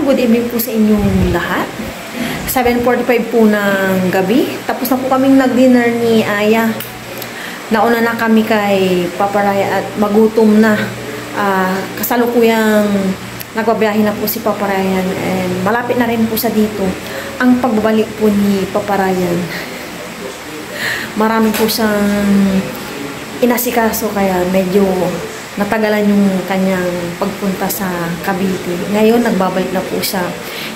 Ayan, good evening po sa inyong lahat. 7:45 po ng gabi. Tapos na po kaming nag-dinner ni Aya. Nauna na kami kay Papa Ryan at magutom na. Kasalukuyang nagbabiyahe na po si Papa Ryan and malapit na rin po sa dito. Ang pagbabalik po ni Papa Ryan, marami po siyang inasikaso kaya medyo natagalan yung kanyang pagpunta sa Cavite. Ngayon, nagbabalik na po siya.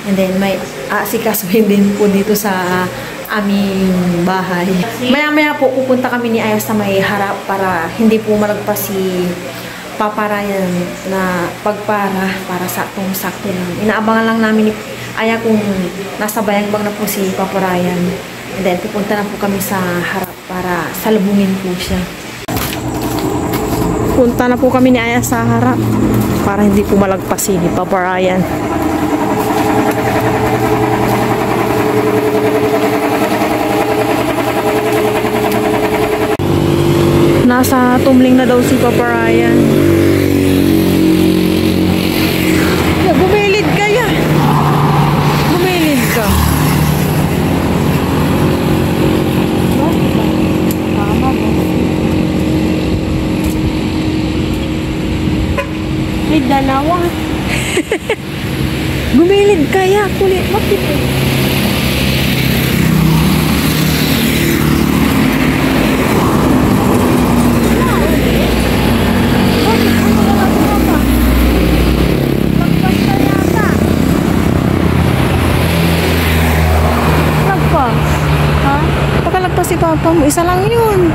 And then, may aasikasuhin din po dito sa aming bahay. Maya-maya po, pupunta kami ni Aya sa may harap para hindi po malagpas si Papa Ryan na para saktong-sakto lang. Inaabangan lang namin ni Aya kung nasa bayang-bang na po si Papa Ryan. And then, pupunta na po kami sa harap para salubungin po siya. Punta na po kami ni Aya sa harap para hindi po malagpas si Papa Ryan. Nasa tumling na daw si Papa Ryan. Bumilid ka ya. Bumilid ka. May dalawa. Gumilid kaya, kulit. Bakit? Lagpas? Ha? Pakalagpas si Papa mo. Isa lang yun.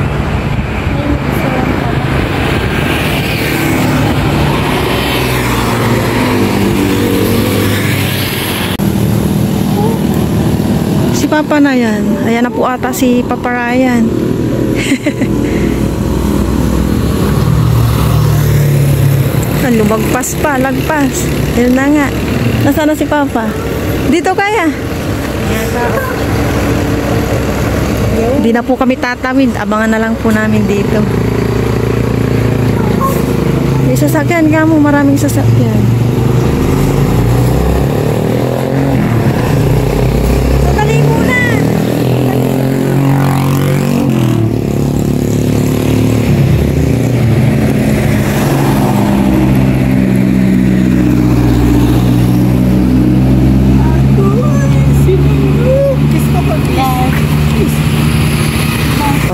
Papa na yan. Ayan na po ata si Papa Ryan. Lumagpas pa, lagpas. Yun na nga. Nasaan na si Papa? Dito kaya? Hindi na po kami tatawid. Abangan na lang po namin dito. May sasakyan ka mo. Maraming sasakyan.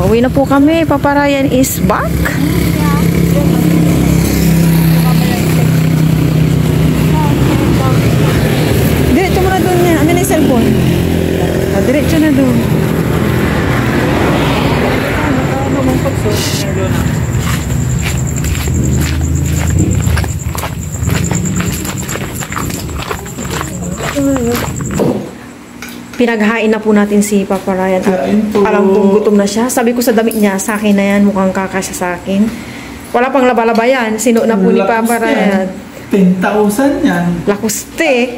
Uwi na po kami. Papa Ryan is back. Diretso mo na doon niya. Ano na yung cellphone? Diretso na doon. Pinaghain na po natin si Papa Ryan at alam kong gutom na siya. Sabi ko sa damit niya, sa akin na yan, mukhang kakasya sa akin. Wala pang laba-laba yan. Sino na po ni Papa Ryan? 10,000 yan. Lakuste.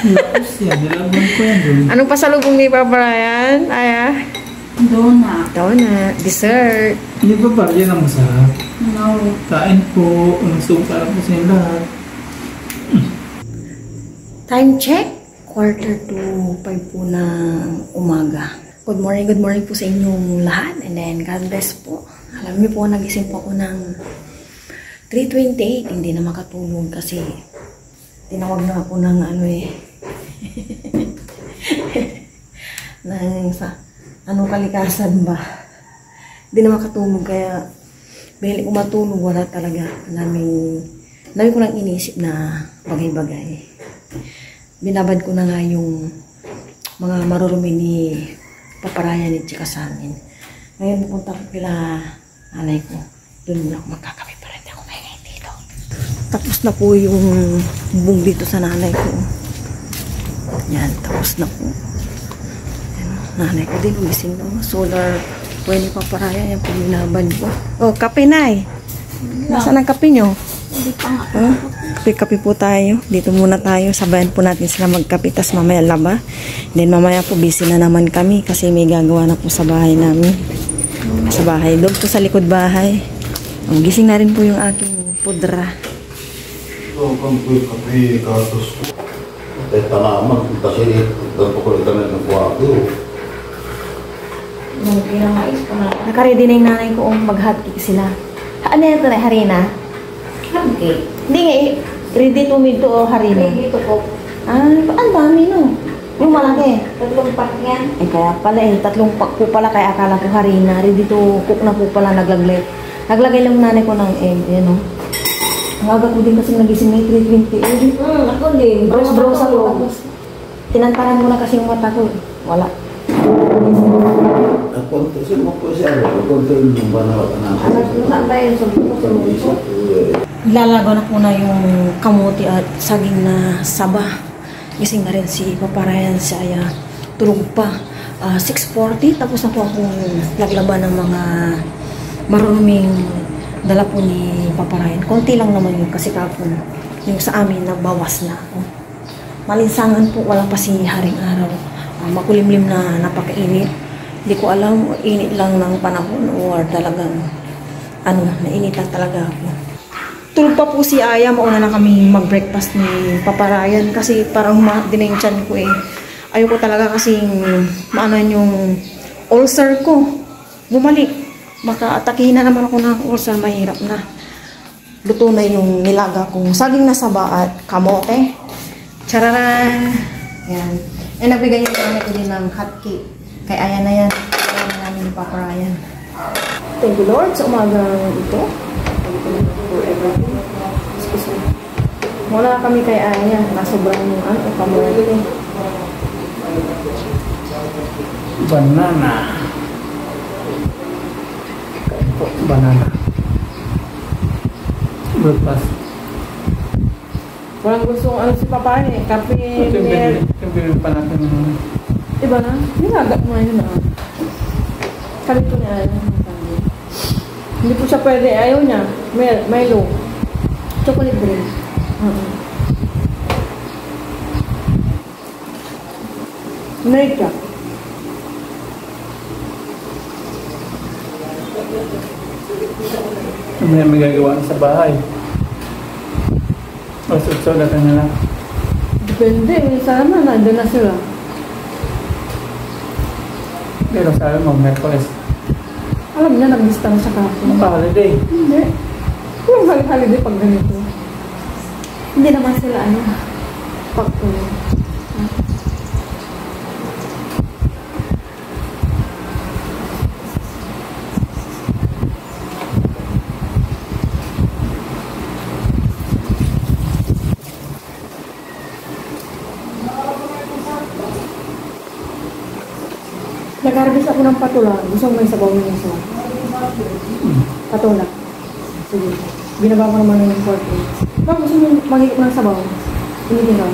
Lakus yan. Nilagyan ko yan doon. Anong pasalubong ni Papa Ryan? Aya? Donut. Donut. Dessert. Hindi ba ba yan ang masarap? No. Kain po. Ang sarap po sa inyo lahat. Time check, 4:45 po ng umaga. Good morning po sa inyong lahat. And then, God bless po. Alam niyo po, nagising po ako ng 3:28. Hindi na makatulog kasi tinawag na ako ng anong kalikasan ba? Hindi na makatulog kaya bihili ko matulog, wala talaga. Dami ko lang inisip na bagay-bagay. Binabad ko na nga yung mga marurumi ni Papa Ryan at tsaka sa amin. Ngayon pupunta ko kila nanay ko. Doon muna ako magkakape pero hindi ako maingay dito. Tapos na po yung bubong dito sa nanay ko. Yan, tapos na po. Yan, nanay ko din, umising na. Solar buhay ni Papa Ryan. Yan po binabad ko. Oh, kape nay. Nasaan ang kape nyo? Hindi pa. Kape po tayo. Dito muna tayo. Sabayan po natin sila magkape. Tapos mamaya laba. Then mamaya po busy na naman kami. Kasi may gagawa na po sa bahay namin. Sa bahay. Doon po sa likod bahay. Gising na rin po yung aking pudra. Kung kape gatos ko. Tanaman, kasi dito ko internet ng kuwago. Nung pinangais ko na. Nakaready na yung nanay ko mag-hotcake sila. Ano yan ito na? Harina? Hotcake. Hindi nga eh. Ready to made to o harina? Ready to cook. Ang dami no. Yung malaki. 3 pack yan. Eh kaya pala eh. 3 pack po pala kaya akala ko harina. Ready to cook na po pala naglagay. Naglagay lang nanay ko ng egg. Yan o. Ang aga ko din kasi nagising na 3:20 eh. Ako din. Bros ako. Tinantaran ko na kasi yung mata ko. Wala. Ako, kasi mo po siya. Ako, yung banaw ka na. Saan tayo? Lalago na po na yung kamuti at saging na saba. Gising na rin si Papa Ryan sa tulog pa. 6:40 tapos na po akong laglaban ng mga maruming dala po ni Papa Ryan. Konti lang naman yun kasi kapon yung sa amin nabawas na ako. Malinsangan po, wala pa si Haring Araw. Makulimlim na napakainit. Hindi ko alam, init lang ng panahon or talagang nainitan talaga ako. Tulog pa po si Aya, mauna na kami mag-breakfast ni Papa Ryan kasi parang din na yung tiyan ko eh. Ayoko talaga kasing maanan yung ulcer ko. Bumalik. Maka-atakihin na naman ako ng ulcer, mahirap na. Luto na yung nilaga kong saging na saba at kamote. Chararan! Yan. Eh, nagbigay yung namin ko din ng hotcake. Kay Aya na yan. Kaya na namin ni Papa Ryan. Thank you Lord sa umagang ito. For everything. Excuse me. Wala kami kay Aya. Nasobrang kamote. Banana. Kain po, banana. Breakfast. Walang gustong si Papa eh. Kape, Yung bilhin pa natin ng diba na? Nilagat mo yun Kalit ko niya. Hindi po siya pwede. Ayaw niya. Milo. Chocolate drink. Night ka. may magagawa sa bahay. O sulat na lang. Depende. Sana nandun na sila. Pero sabi mo, Merkules. Alam niya, nag-lista na siya kapon. Maka-holiday. Hindi. Yung hali-haliday pag ganito. Hindi naman sila pag nag-harvest ako ng patula. Gusto mo may sabaw niya sa patula. Sige. Binaba ko naman ng 4 Bakit gusto mo magigip ng sabaw? Hindi ka?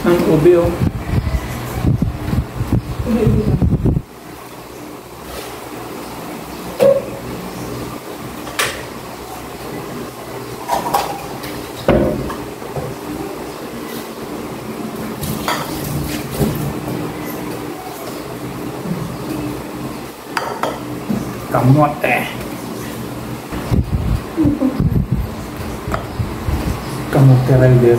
Ang ubi oh. Ubi ka. Kamote. Kamote rider.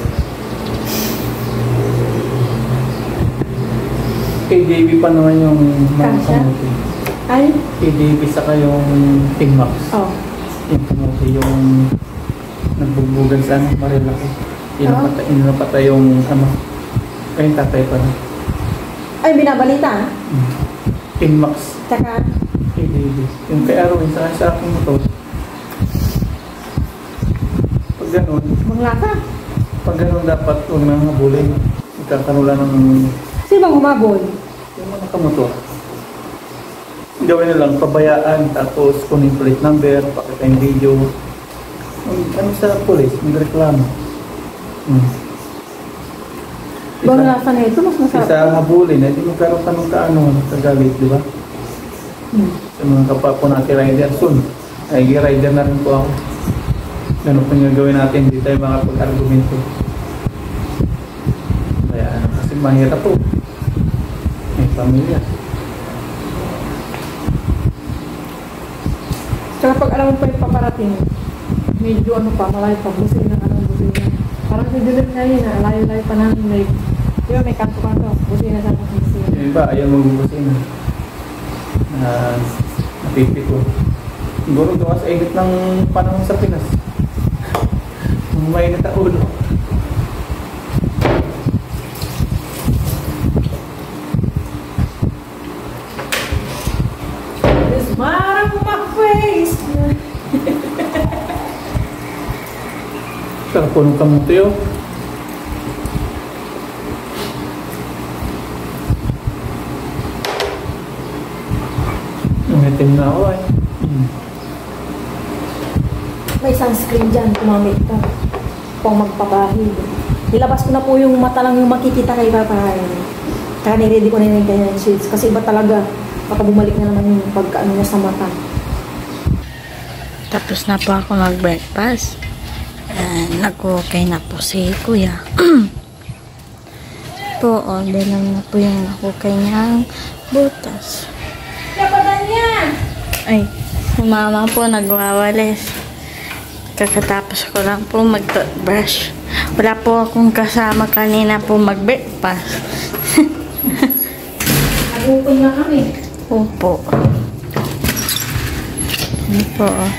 Kay Davey pa naman yung mga Kasha? kamote. Ay? Kay Davey saka yung Tingmax. Oh. Yung kamote yung nagbugbugan sa Marilaki. Inapatay yung ay tatay pa na. Ay, binabalita. Tingmax. Tsaka, Kay Davey. Yung kay Arwin sa aking motor. Pag ganun, dapat huwag nang habulin. Ikakanula ng sino bang humabol? yung mga kamotor. Gawin na lang, pabayaan, tapos kunin plate number, pakita yung video. Ano sa police, magreklamo. Bang lasa na ito, mas masarap. Isa habulin, hindi magkaroon ka ng kagalit, di ba? Sa mga kapwa natin rider soon. Ay, rider na rin po ako. Ganun po yung gawin natin, hindi tayo makapag-argumento. Kaya, kasi mahirap po. May pamilya. Tsaka pag alam mo pa yung paparating, medyo ano pa, malayo pa, busina, busina. Parang si Juliet ngayon na, layo-layo pa namin, di ba may kanto-kanto, busina sa busina. Yung iba, ayaw magbubusin. Napipiko. Siguro gawa sa init ng panahon sa Pinas. Mainit ang ulo. Smile on my face. Saka punong kamuti oh. Umitim na ako ay. May sunscreen dyan, kumamit ka. Pang magpapahid. Nilabas ko na po yung mata lang yung makikita kay Papay. Kaya niready ko na yung ganyan shades. Kasi iba talaga, baka bumalik na naman yung pagkaano niya sa mata. Tapos na po ako mag-breakfast. Nag-okay na po si Kuya. Po, order lang na po yung nakukay niyang butas. Lapadan niya! Ay, si mama po nagwawalis. Kakatapos ko lang po mag-toothbrush. Wala po akong kasama kanina po mag-breakfast. Nagutom na kami. Opo. Yan po, oh.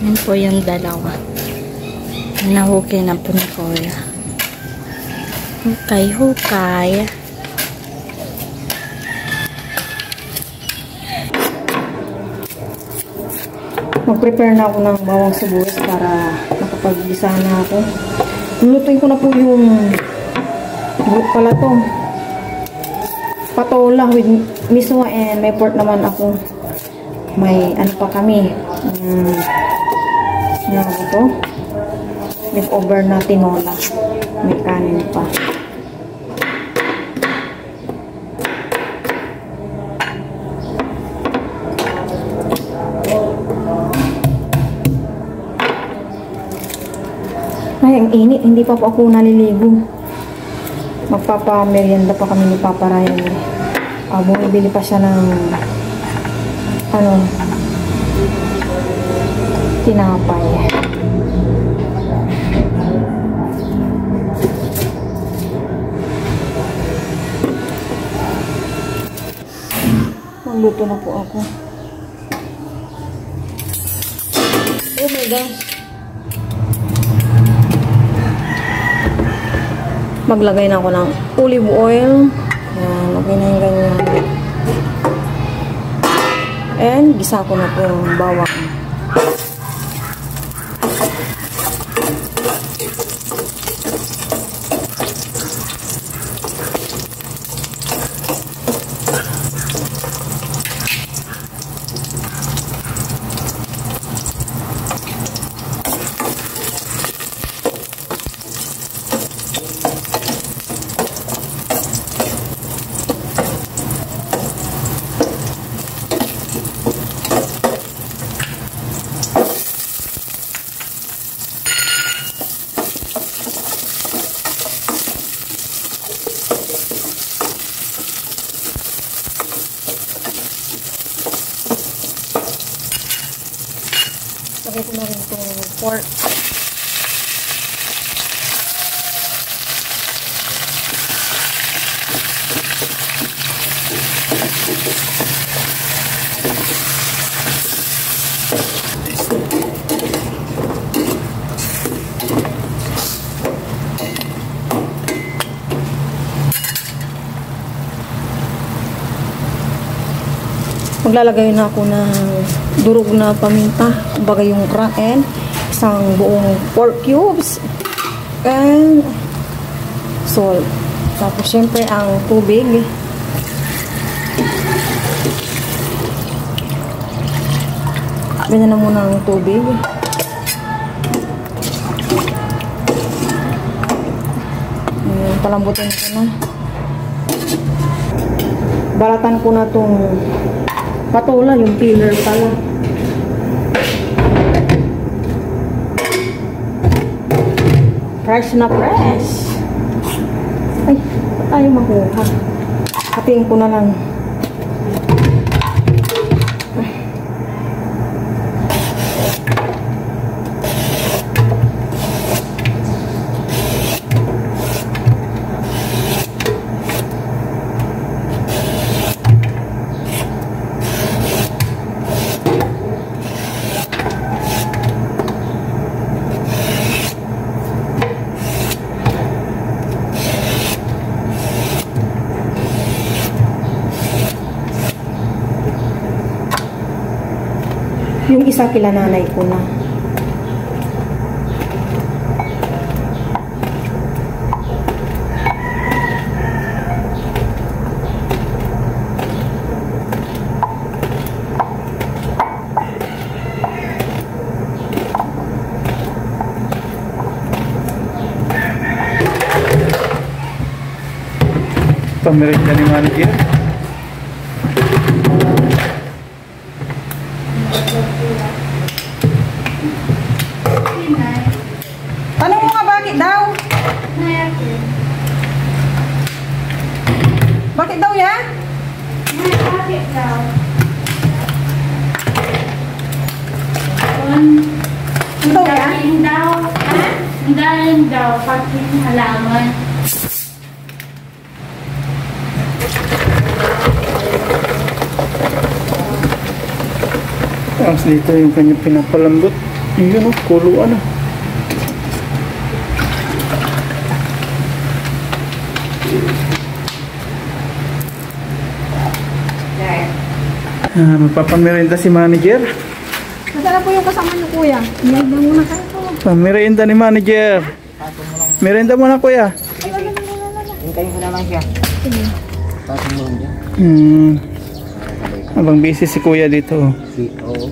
Yan po yung dalawa. Nahukay na po ni Kuya. Hukay. Mag-prepare na ako ng bawang sibuyas para makapag-gisa na ako. Lulutuin ko na po yung pala to. Patola with miso and may pork naman ako. May ano pa kami. Ano to? Leftover na tinola. May kanin pa. Ay, ang init. Hindi pa po ako naliligo. Magpapa-merienda pa kami ni Papa Ryan. Bumibili pa siya ng tinapay. Magluto na po ako. Oh my gosh. Maglagay na ako ng olive oil. Yan, okay na yung ganyan. And, gisa ko na po yung bawang. Lagay ko na rin itong pork. Maglalagay na ako ng durog na paminta, kumbaga yung cracked, isang buong pork cubes, and salt. Tapos syempre ang tubig. Ganyan na muna ang tubig. Ayan, palambutin ko na. Balatan ko na itong patola, yung peeler pala. Fresh na fresh. Ay, ayaw makuha. Hatiin ko na lang. Yung isa kila nanay ko na. Pamirinda ni manager. Tanong mo nga bakit daw? Bakit daw ya? Ano daw ya? Dahil daw, pati halaman. Tapos dito yung kanyang pinapalambot. Yun o, kuluan na. Magpapamirinda si manager. Nasaan po yung kasama niyo, kuya? Niyag na muna kayo. Pamirinda ni manager. Merienda muna, kuya. Hintayin ko na lang siya. Pasok mo dyan. Abang busy si kuya dito. Oo.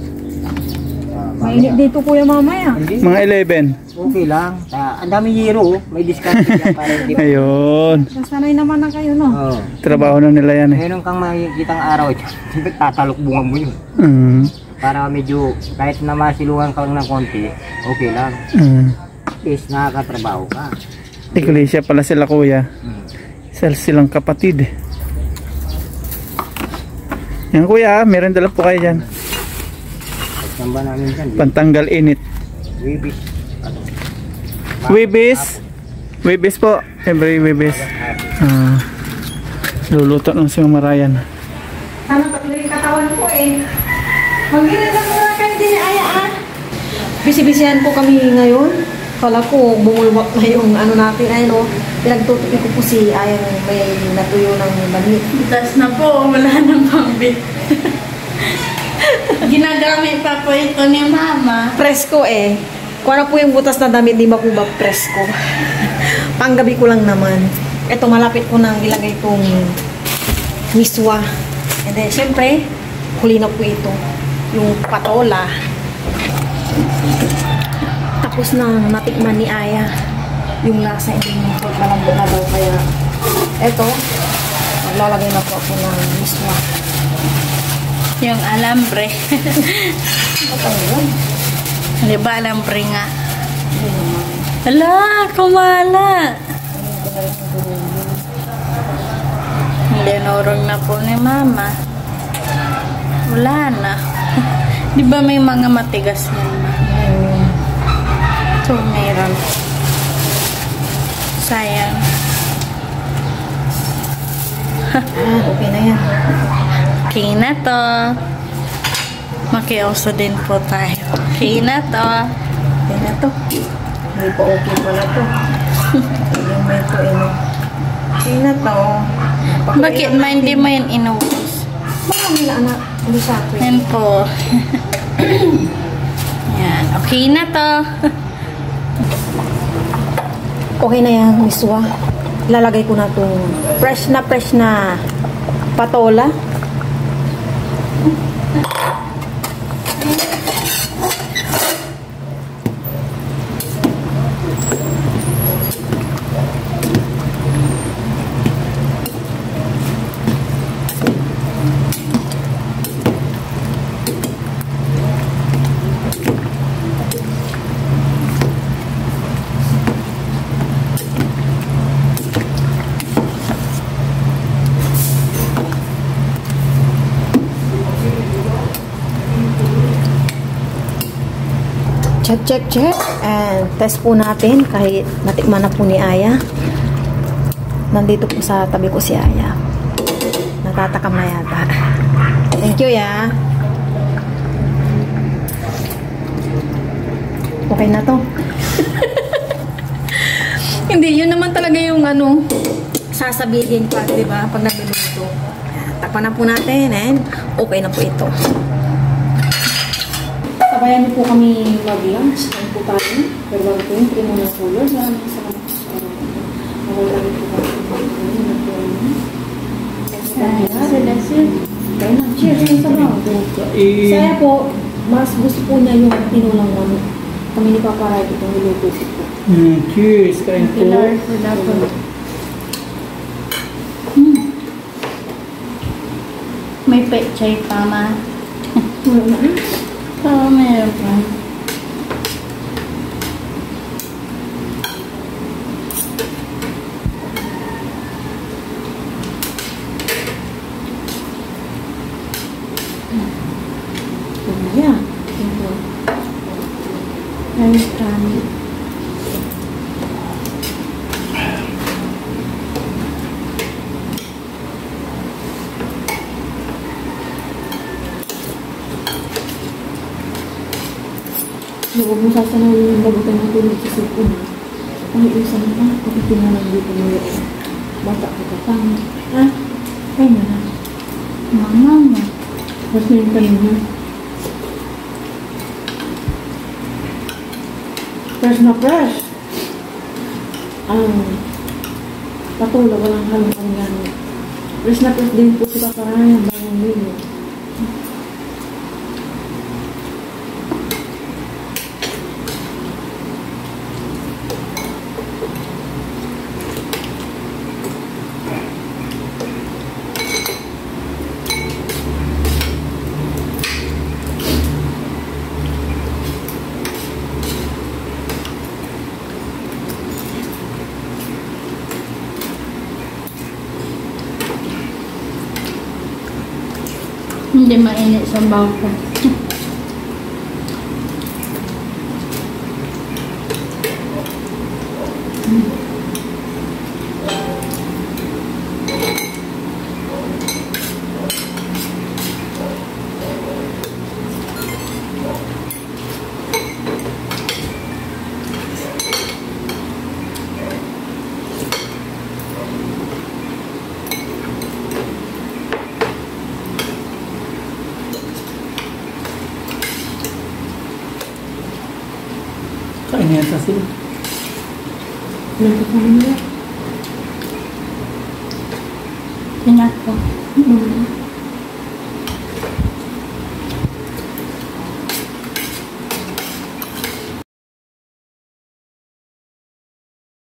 Mainit dito, kuya, mamaya. Mga 11. Okay lang. Ang dami yero. May discount dyan para hindi. Ayun. Nasanay naman na kayo, no? Oo. Trabaho na nila yan eh. Meron kang makikitang araw. Siyempre tatalukbungan mo yun. Para medyo kahit na masilungan ka lang ng konti, okay lang. Is nakakatrabaho ka. Iglesia pala sila, kuya. Silang kapatid. Yan, kuya, meron dala po kayo dyan. Pagsamba namin dyan. Pantanggal init. Wibis. Wibis. Wibis po. Every Wibis. Luluto ng si Mama Ryan. Ano patuloy yung katawan ko eh. Mag-ilan lang muna kayo din ni Aya, ah. Bisi-bisihan po kami ngayon. Kala ko bumulwak na yung ano natin ay no. Pinagtutupi ko po si Aya ng may natuyo ng mani. Butas na po, wala nang pambit. Ginagamit pa po ito ni Mama. Presko eh. Kung ano po yung butas na damit, di ba po ba presko? Panggabi ko lang naman. Ito malapit ko nang ilagay itong miswa. And then syempre, huli na po ito. Yung patola. Tapos na natikman ni Aya yung lasa, hindi mo malambot na daw, kaya eto maglalagay na po ako ng miswa. Yung alambre. Matanggal. Di ba alambre nga? Hala, kumala. Dinurog na po ni Mama. Wala na. Di ba may mga matigas yan, Ma? So, meron. Sayang. Okay na yan. Okay na to. Makioso din po tayo. Okay na to. Okay na to. Hindi pa okay pala to. Yung may to ino. Okay na to. Bakit ma hindi mo yan inubos? Baka nila anak. Hindi sa akin. Yan po. Yan. Okay na to. Okay na yan, miswa. Lalagay ko na itong fresh na patola. Check. And test po natin kahit natikman na po ni Aya. Nandito po sa tabi ko si Aya. Natatakam na yata. Thank you, ya. Okay na to. Hindi, yun naman talaga yung ano, sasabihin pa, di ba? Pag nagluluto. Takpan na po natin and okay na po ito. Sabayan niyo po kami mag-lunch. Kain po tayo. Pero bago po yung primo ng color. Maraming salamat po sa nawala niyo po kami. Kaya na. Cheers. Yung sabaw. Saya po, mas gusto po niya yung tinulang manok. Kami ni Papa Ray itong niluto po. Cheers, kain po. Wala po. May pechay pa, ma. Oo, meron pa. Yeah. Ay, kami. Huwag mo sasanaw yung bagutan ng tulog sa sipon. Ay, isa na. Kapag tinalang dito mo yun. Bata ka ka pang. Ha? Ay na na. Mama mo. Mas na yung kanina. Fresh na fresh. Patulog, walang halong kanyan. Fresh na fresh din po si Papa Ray. Ang bagong lilo. Hindi mainit sa bangko. Kain yata sila. Nandito kami nila. Tinat ko. Mm-hmm.